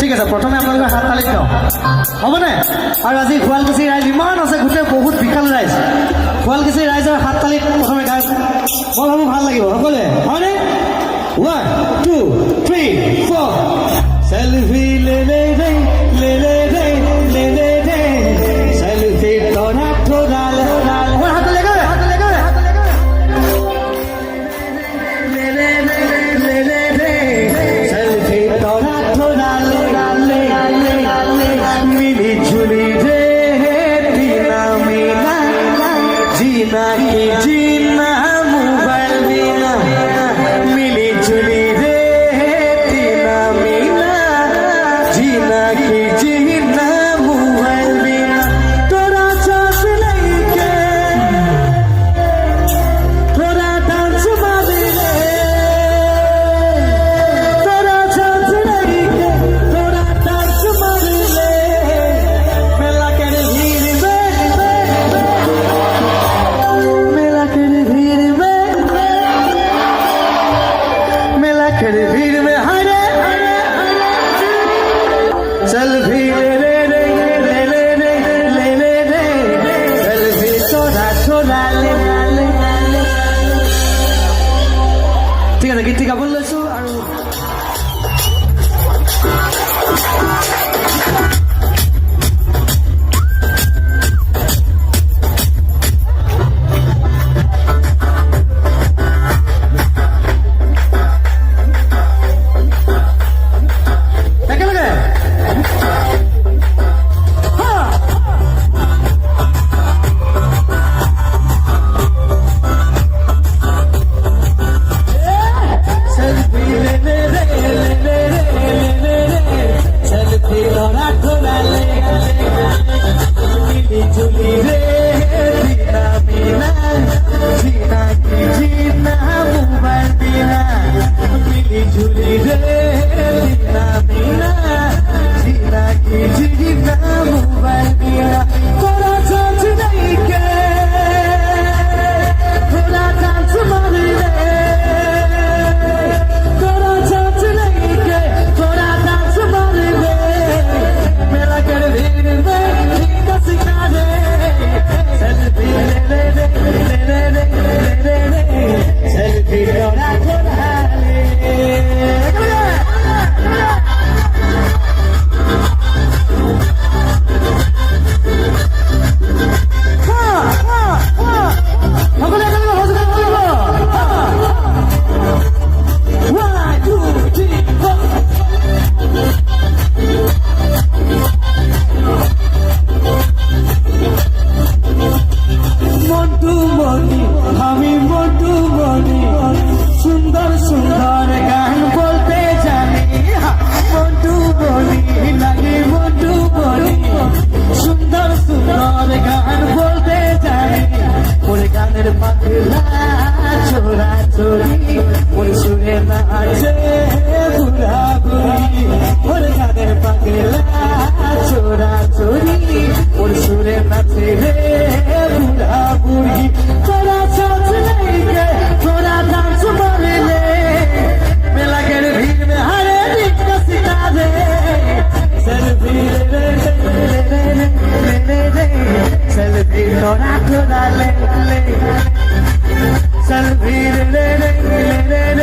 ঠিক আছে, প্ৰথমে আপোনালোকে হাত তালি দিয়ক, হ'বনে? আৰু আজি শুৱালকুছিৰ ৰাইজ ইমান আছে, গোটেই বহুত বিশাল ৰাইজ। শুৱালকুছিৰ ৰাইজৰ হাত তালিত প্ৰথমে গাই মই ভাবোঁ ভাল লাগিব সকলোৱে, হয়নে? 1 2 3 4 সেলফি লে লে রে লে লে রে লে লে রে সেলফি তোরা তোরা ওর হাত লেগে লে লে রে লে লে রে সেলফি তোরা তোরা মিলি ঝুলি রে দিনা মিলা জিনা কি জিনা মোবাইল বিনা মিলি ঝুলি রে দিনা মিলা জিনা কি জিনা মোবাইল বিনা তোরা চাষ লইকে তোরা ডান্স মারিলে তোরা চাষ লইকে তোরা ডান্স মারিলে মেলা করে ভিড় मेला करे भीड़ में हरे चल भी ले ले ले ले ले ले ले ले चल भी छोड़ा छोड़ा ले ले ঠিক আছে, গীতটি গাবলৈ লৈছোঁ আৰু সুন্দর সুন্দর গান বলতে জানি মন্টু বলি লাগে মন্টু বলি সুন্দর সুন্দর গান বলতে জানি ওর গানের পাগলা চোরা চোরি ওর সুরে নাচে বুড়া বুড়ি ওর গানের পাগলা চোরা চোরি ওর সুরে নাচে রে বুড়া বুড়ি তোরা চাচ नहीं के थोड़ा डांस मारे ले मेला के भीड़ में हरे दिख सिखा दे सेल्फी ले ले सेल्फी थोड़ा थोड़ा ले ले सेल्फी ले ले